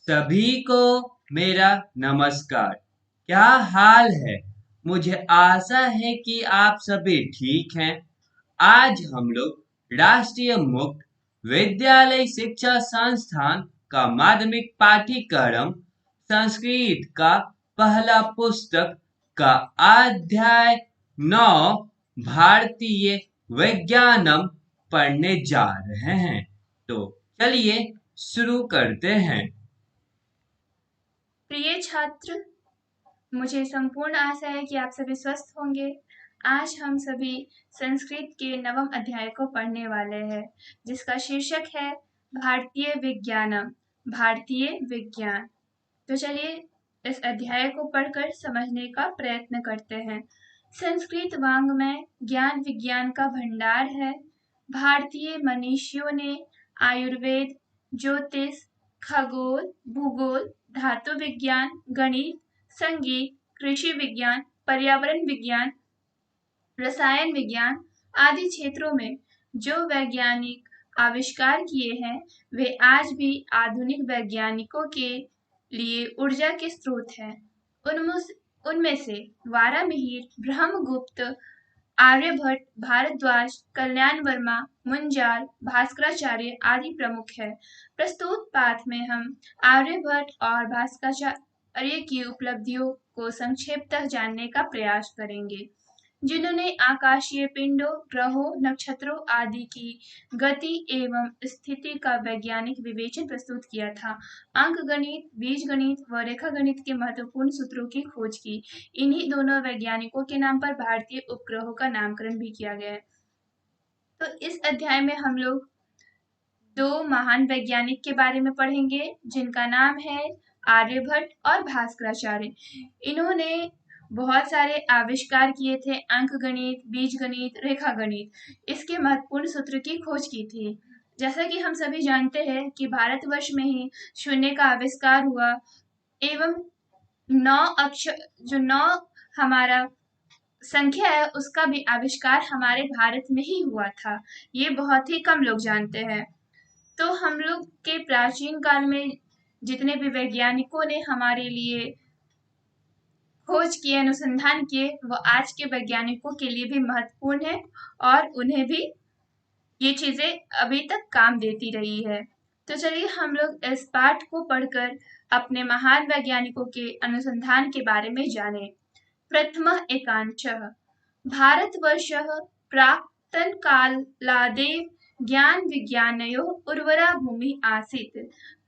सभी को मेरा नमस्कार। क्या हाल है? मुझे आशा है कि आप सभी ठीक हैं। आज हम लोग राष्ट्रीय मुक्त विद्यालय शिक्षा संस्थान का माध्यमिक पाठ्यक्रम संस्कृत का पहला पुस्तक का अध्याय 9 भारतीय विज्ञानम पढ़ने जा रहे हैं। तो चलिए शुरू करते हैं। प्रिय छात्र, मुझे संपूर्ण आशा है कि आप सभी स्वस्थ होंगे। आज हम सभी संस्कृत के नवम अध्याय को पढ़ने वाले हैं, जिसका शीर्षक है भारतीय विज्ञानम, भारतीय विज्ञान। तो चलिए इस अध्याय को पढ़कर समझने का प्रयत्न करते हैं। संस्कृत वाङ्मय ज्ञान विज्ञान का भंडार है। भारतीय मनीषियों ने आयुर्वेद, ज्योतिष, खगोल, भूगोल, धातु विज्ञान, गणित, संगीत, कृषि विज्ञान, पर्यावरण विज्ञान, रसायन विज्ञान आदि क्षेत्रों में जो वैज्ञानिक आविष्कार किए हैं, वे आज भी आधुनिक वैज्ञानिकों के लिए ऊर्जा के स्रोत हैं। उनमें से वारामिहिर, ब्रह्मगुप्त, आर्यभट्ट, भारद्वाज, कल्याण वर्मा, मुंजाल, भास्कराचार्य आदि प्रमुख है। प्रस्तुत पाठ में हम आर्यभट्ट और भास्कराचार्य की उपलब्धियों को संक्षेपतः जानने का प्रयास करेंगे, जिन्होंने आकाशीय पिंडों, ग्रहों, नक्षत्रों आदि की गति एवं स्थिति का वैज्ञानिक विवेचन प्रस्तुत किया था। अंकगणित, बीजगणित व रेखागणित के महत्वपूर्ण सूत्रों की खोज की। इन्हीं दोनों वैज्ञानिकों के नाम पर भारतीय उपग्रहों का नामकरण भी किया गया है। तो इस अध्याय में हम लोग दो महान वैज्ञानिक के बारे में पढ़ेंगे, जिनका नाम है आर्यभट्ट और भास्कराचार्य। इन्होंने बहुत सारे आविष्कार किए थे, अंकगणित, बीजगणित, रेखागणित। इसके महत्वपूर्ण सूत्र की खोज की थी। जैसा कि हम सभी जानते हैं कि भारतवर्ष में ही शून्य का आविष्कार हुआ एवं 9 अक्षर जो 9 हमारा संख्या है, उसका भी आविष्कार हमारे भारत में ही हुआ था। ये बहुत ही कम लोग जानते हैं। तो हम लोग के प्राचीन काल में जितने भी वैज्ञानिकों ने हमारे लिए खोज किए, अनुसंधान किए, वो आज के वैज्ञानिकों के लिए भी महत्वपूर्ण है और उन्हें भी ये चीजें अभी तक काम देती रही है। तो चलिए हम लोग इस पाठ को पढ़कर अपने महान वैज्ञानिकों के अनुसंधान के बारे में जानें। प्रथमः एकांशः भारतवर्षः प्राक्तनकालादेव ज्ञान-विज्ञानयोः उर्वरा भूमिः आसीत्।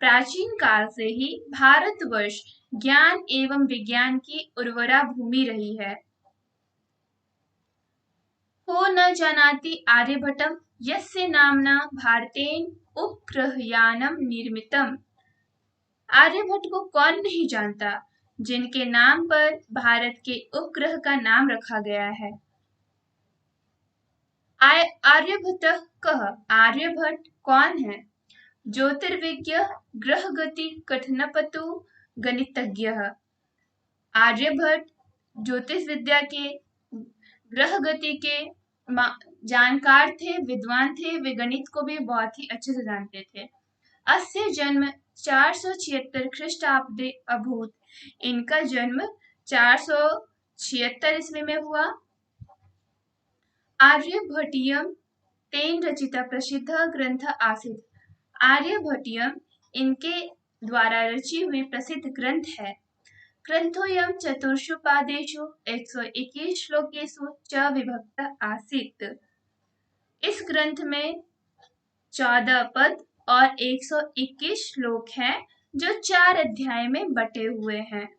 प्राचीन काल से ही भारतवर्ष ज्ञान एवं विज्ञान की उर्वरा भूमि रही है। को न जानाति आर्यभट्टं यस्य नाम्ना भारतेन उपग्रहयानं निर्मितम्। आर्यभट्ट को कौन नहीं जानता, जिनके नाम पर भारत के उपग्रह का नाम रखा गया है। आर्यभट्ट कह, आर्यभट्ट कौन है? ज्योतिर्विज्ञ, ग्रह गति कथनपतु, गणितज्ञ। आर्यभट्ट ज्योतिष विद्या के, ग्रह गति के जानकार थे, विद्वान थे। वे गणित को भी बहुत ही अच्छे से जानते थे। अस्य जन्म 476 ख्रीष्टाब्दे अभूत। इनका जन्म 476 ईस्वी में हुआ। आर्यभटीयम तेन रचिता प्रसिद्ध ग्रंथ आसीत्। आर्यभटीयम इनके द्वारा रची हुई प्रसिद्ध ग्रंथ है। ग्रंथोऽयं चतुर्षु पादेषु 121 श्लोकेषु च विभक्त आसीत्। इस ग्रंथ में 14 पद और 121 श्लोक हैं, जो 4 अध्याय में बटे हुए हैं।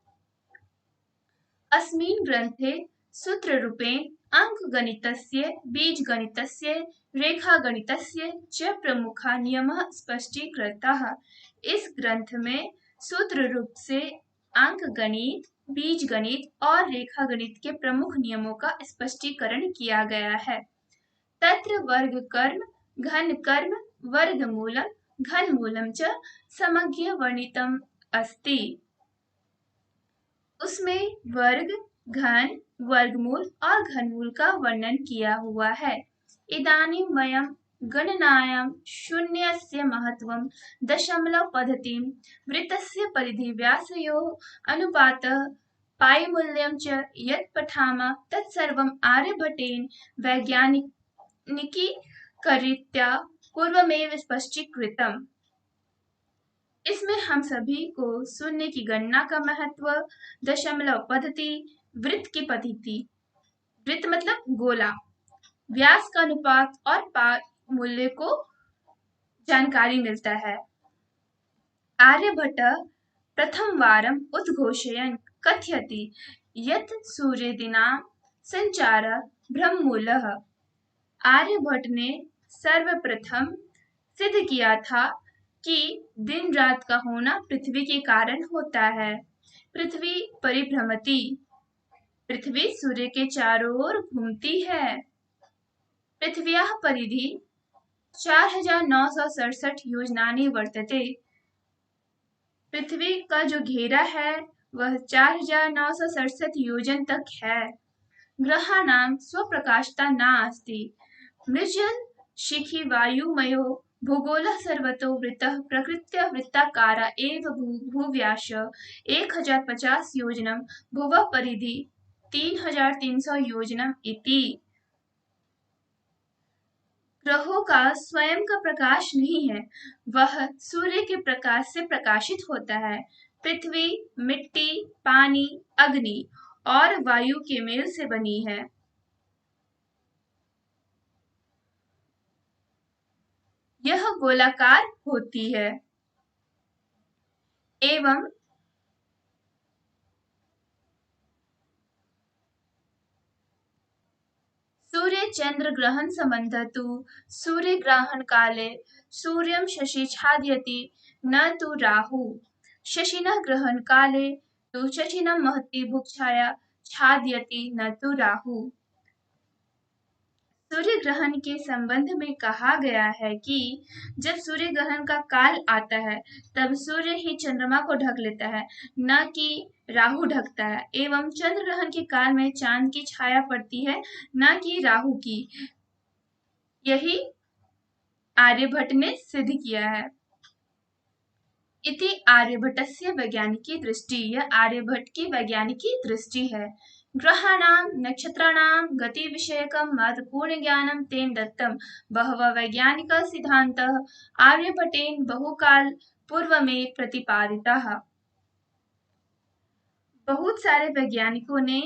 अस्मिन् ग्रन्थे सूत्ररूपेण अंकगणितस्य, बीजगणितस्य, रेखागणितस्य च प्रमुखा नियमः स्पष्टीकृताः। इस ग्रंथ में सूत्र रूप से अंकगणित, बीजगणित और रेखागणित के प्रमुख नियमों का स्पष्टीकरण किया गया है। तत्र वर्गकर्म, घनकर्म, वर्गमूलम, घनमूलम च समज्ञ वर्णितम् अस्ति। उसमें वर्ग, घन, वर्गमूल और घनमूल का वर्णन किया हुआ है। इदानीं वयं गणनायां शून्यस्य महत्त्वं दशमलवपद्धतिं वृत्तस्य परिधिव्यासयोः अनुपातः पाइमूल्यं च यत् पठामः तत्सर्वम् आर्यभट्टेन वैज्ञानिकीकरीत्या पूर्वमेव स्पष्टीकृतम्। इसमें हम सभी को शून्य की गणना का महत्व, दशमलव पद्धति, वृत्त की पद्धति, वृत्त मतलब गोला, व्यास का अनुपात और पाई मूल्य को जानकारी मिलता है। आर्यभट्ट प्रथमवारम् उद्घोषयन् कथयति यत् सूर्यदिनां संचारः ब्रह्ममूलः। आर्यभट्ट ने सर्वप्रथम सिद्ध किया था कि दिन रात का होना पृथ्वी के कारण होता है। पृथ्वी परिभ्रमति, पृथ्वी सूर्य के चारों ओर घूमती है। पृथिव्याः परिधि 4967 योजनानि वर्तते। पृथ्वी का जो घेरा है वह 4967 योजन तक है। ग्रहाणां स्वप्रकाशता नास्ति। मृज्जल शिखी वायुमयो भूगोलः सर्वतो वृत्तः प्रकृत्या वृत्ताकार एव भूव्यासः 1050 योजनं भुवः परिधि 3300 योजनम् इति। ग्रहों का स्वयं का प्रकाश नहीं है, वह सूर्य के प्रकाश से प्रकाशित होता है। पृथ्वी मिट्टी, पानी, अग्नि और वायु के मेल से बनी है। यह गोलाकार होती है एवं सूर्य चंद्र ग्रहण संबंधतु सूर्य ग्रहण काले सूर्यं शशि छादयति न तु राहु। शशिनः ग्रहण काले तु शशिनं महती भुक्छाया छादयति न तु राहु। सूर्य ग्रहण के संबंध में कहा गया है कि जब सूर्य ग्रहण का काल आता है तब सूर्य ही चंद्रमा को ढक लेता है, न कि राहु ढकता है, एवं चंद्र ग्रहण के काल में चांद की छाया पड़ती है, न कि राहु की। यही आर्यभट्ट ने सिद्ध किया है। इति आर्यभट्टस्य वैज्ञानिकी दृष्टि, यह आर्यभट्ट की वैज्ञानिकी दृष्टि है। ग्रहाणां नक्षत्राणां गति विषयकं महत्वपूर्ण ज्ञानं तेन दत्तं। बहवः वैज्ञानिक सिद्धान्तः आर्यभट्टेन बहुकाल पूर्वमेव प्रतिपादिताः। बहुत सारे वैज्ञानिकों ने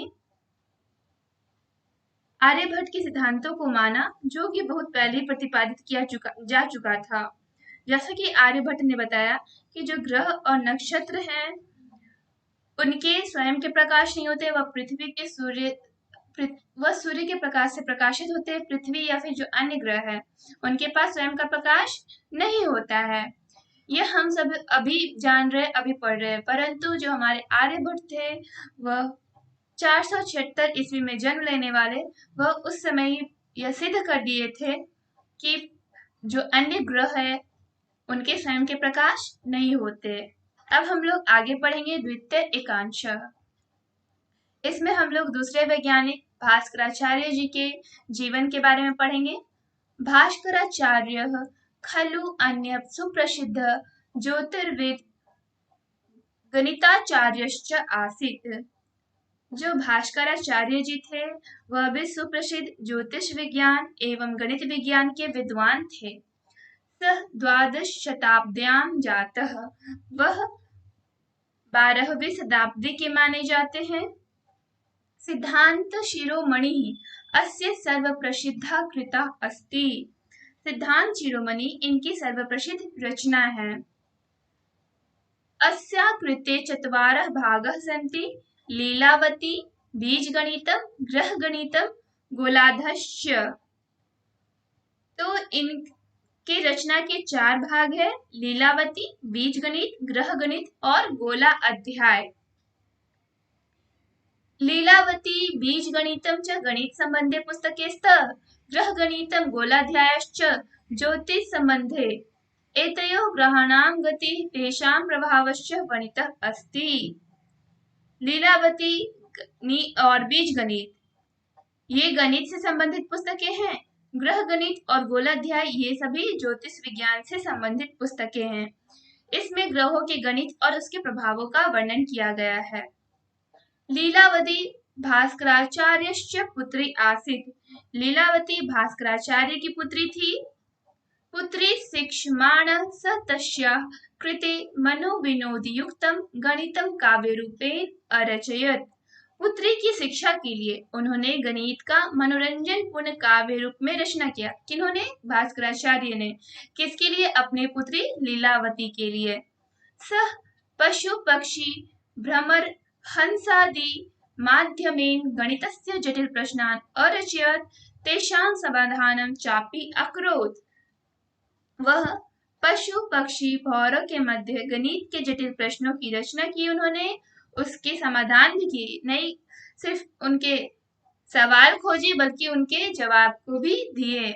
आर्यभट्ट के सिद्धांतों को माना जो कि बहुत पहले प्रतिपादित किया जा चुका था। जैसा कि आर्यभट्ट ने बताया कि जो ग्रह और नक्षत्र हैं उनके स्वयं के प्रकाश नहीं होते, वह सूर्य के प्रकाश से प्रकाशित होते हैं। पृथ्वी या फिर जो अन्य ग्रह है उनके पास स्वयं का प्रकाश नहीं होता है। यह हम सब अभी जान रहे, अभी पढ़ रहे हैं, परंतु जो हमारे आर्यभट्ट थे वह 476 ईस्वी में जन्म लेने वाले, वह उस समय यह सिद्ध कर दिए थे कि जो अन्य ग्रह है उनके स्वयं के प्रकाश नहीं होते। अब हम लोग आगे पढ़ेंगे द्वितीय एकांश। इसमें हम लोग दूसरे वैज्ञानिक भास्कराचार्य जी के जीवन के बारे में पढ़ेंगे। भास्कराचार्य खलु अन्य सुप्रसिद्ध ज्योतिर्विद गणिताचार्यश्च आसीत्। जो भास्कराचार्य जी थे वह भी सुप्रसिद्ध ज्योतिष विज्ञान एवं गणित विज्ञान के विद्वान थे। सः 12 शताब्द्यां जातः, वह 12वीं शताब्दी के माने जाते हैं। सिद्धांत शिरोमणि अस्य सर्वप्रसिद्धा कृता अस्ति। सिद्धांत शिरोमणि इनकी सर्वप्रसिद्ध रचना है। अस्या कृते 4 भागाः सन्ति। लीलावती, बीजगणितम्, ग्रहगणितम्, गोलार्धश्च। तो इनके रचना के 4 भाग है, लीलावती, बीजगणित, ग्रहगणित और गोला अध्याय। लीलावती बीजगणितं च गणित संबंधे पुस्तके स्तः, ग्रहगणितं गोलाध्यायश्च ज्योतिष संबंधे। एतयोः ग्रहाणां गतिः तेषां प्रभावश्च वर्णितः अस्ति। लीलावती और बीजगणित ये गणित से संबंधित पुस्तकें हैं। ग्रह गणित और गोलाध्याय ये सभी ज्योतिष विज्ञान से संबंधित पुस्तकें हैं। इसमें ग्रहों के गणित और उसके प्रभावों का वर्णन किया गया है। लीलावती भास्कराचार्यश्च पुत्री आसीत्। लीलावती भास्कराचार्य की पुत्री थी। पुत्री शिक्षमाणः स तस्याः कृते मनोविनोदयुक्तं गणितं काव्यरूपेण अरचयत्। पुत्री की शिक्षा के लिए उन्होंने गणित का मनोरंजन पूर्ण काव्य रूप में रचना किया। किन्होंने? भास्कराचार्य ने। किसके लिए? अपनी पुत्री लीलावती के लिए। सः पशु पक्षी भ्रमर हंसादि माध्यमेन गणितस्य जटिल प्रश्नान् अरचयत् तेषां समाधानं चापि अकरोत्। वह पशु पक्षी भौरों के मध्य गणित के जटिल प्रश्नों की रचना की उन्होंने, उसके समाधान भी किए, नहीं सिर्फ उनके सवाल खोजे बल्कि उनके जवाब को भी दिए।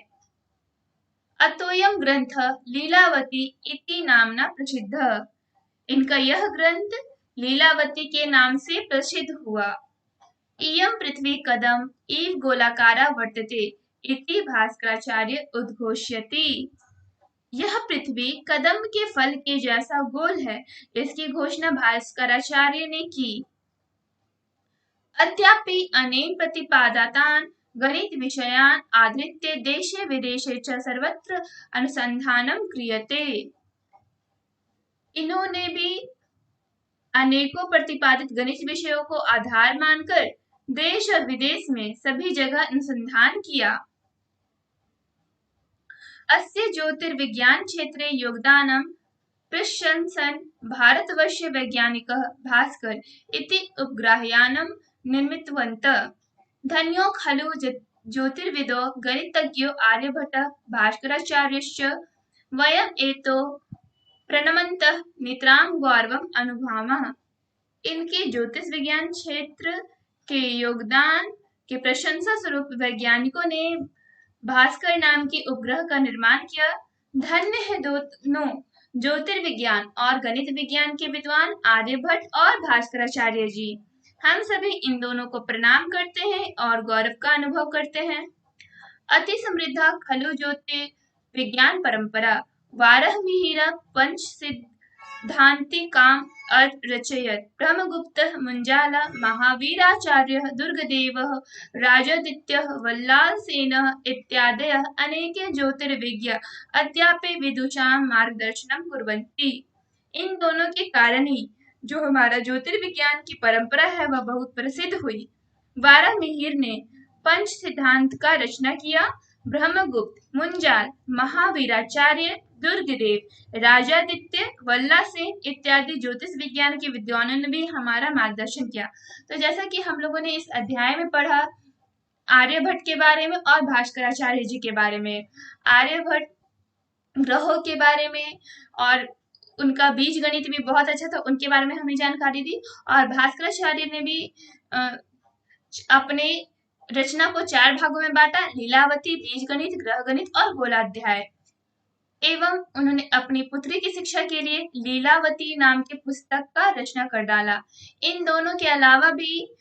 अतोयम ग्रंथ लीलावती इति नामना प्रसिद्ध। इनका यह ग्रंथ लीलावती के नाम से प्रसिद्ध हुआ। इयं पृथ्वी कदम इव गोलाकारा वर्तते इति भास्कराचार्य उद्घोषयति। यह पृथ्वी कदम के फल के जैसा गोल है, इसकी घोषणा भास्कराचार्य ने की। अद्यापि अनेन प्रतिपादितान् गणित विषयान् आधृत्य देशे विदेशे च सर्वत्र अनुसंधानं क्रियते। इन्होंने भी अनेकों प्रतिपादित गणित विषयों को आधार मानकर देश और विदेश में सभी जगह अनुसंधान किया। अस्य ज्योतिर्विज्ञान क्षेत्रे योगदानं प्रशंसन् भारतवर्षीय वैज्ञानिकः भास्कर इति उपग्रहयानं निर्मितवन्तः। धन्यो खलु ज्योतिर्विदो गणितज्ञो आर्यभट्टः भास्कराचार्यश्च। वयम् एतो प्रणमन्तः नितरां गौरवम् अनुभवामः। इनके ज्योतिष विज्ञान क्षेत्र के योगदान के प्रशंसा स्वरूप वैज्ञानिकों ने भास्कर नाम के उपग्रह का निर्माण किया। धन्य है दोनों ज्योतिर्विज्ञान और गणित विज्ञान के विद्वान आर्यभट्ट और भास्कराचार्य जी। हम सभी इन दोनों को प्रणाम करते हैं और गौरव का अनुभव करते हैं। अति समृद्धा खलु ज्योतिर्विज्ञान परंपरा वारहमिहिर पंच सिद्धांतिकाम् रचयत्। ब्रह्मगुप्तः मुंजाल महावीराचार्यः दुर्गदेवः राजादित्यः वल्लालसेनः इत्यादयः अनेके ज्योतिर्विज्ञ अद्यापि विदुषां मार्गदर्शनं कुर्वन्ति। इन दोनों के कारण ही जो हमारा ज्योतिर्विज्ञान की परंपरा है वह बहुत प्रसिद्ध हुई। वारामिहिर ने पंच सिद्धांत का रचना किया। ब्रह्मगुप्त, मुंजाल, महावीराचार्य, दुर्गदेव, राजादित्य, वल्लासेन इत्यादि ज्योतिष विज्ञान के विद्वानों ने भी हमारा मार्गदर्शन किया। तो जैसा कि हम लोगों ने इस अध्याय में पढ़ा आर्यभट्ट के बारे में और भास्कराचार्य जी के बारे में, आर्यभट्ट ग्रहों के बारे में और उनका बीज गणित भी बहुत अच्छा था, उनके बारे में हमें जानकारी दी। और भास्कराचार्य ने भी अपने रचना को 4 भागों में बांटा, लीलावती, बीज गणित, ग्रह गणित और गोलाध्याय। एवं उन्होंने अपनी पुत्री की शिक्षा के लिए लीलावती नाम के पुस्तक का रचना कर डाला। इन दोनों के अलावा भी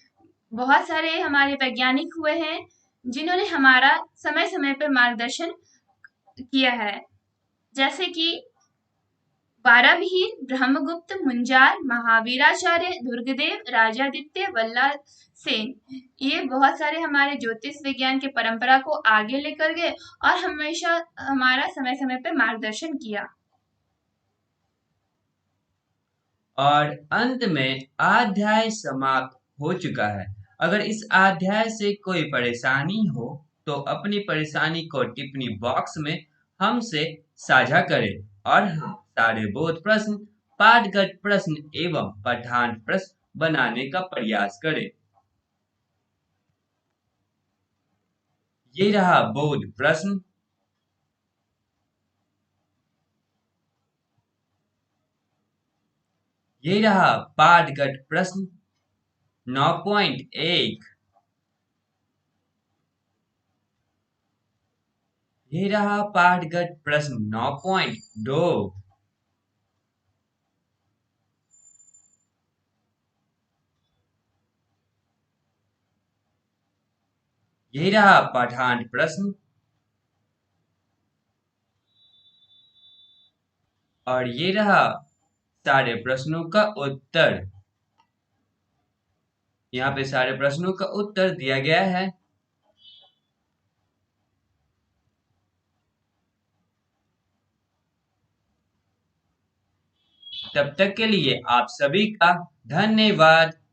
बहुत सारे हमारे वैज्ञानिक हुए हैं जिन्होंने हमारा समय समय पर मार्गदर्शन किया है, जैसे कि वारामिहिर, ब्रह्मगुप्त, मुंजाल, महावीराचार्य, दुर्गदेव, राजादित्य, वल्लालसेन। ये बहुत सारे हमारे ज्योतिष विज्ञान की परंपरा को आगे लेकर गए और हमेशा हमारा समय समय पर मार्गदर्शन किया। और अंत में अध्याय समाप्त हो चुका है। अगर इस अध्याय से कोई परेशानी हो तो अपनी परेशानी को टिप्पणी बॉक्स में हमसे साझा करें। और हाँ, सारे बोध प्रश्न, पाठगत प्रश्न एवं पठान प्रश्न बनाने का प्रयास करें। ये रहा बोध प्रश्न। ये रहा पाठगत प्रश्न 9.1। ये रहा पाठगत प्रश्न 9.2। ये रहा पठान प्रश्न और ये रहा सारे प्रश्नों का उत्तर। यहाँ पे सारे प्रश्नों का उत्तर दिया गया है। तब तक के लिए आप सभी का धन्यवाद।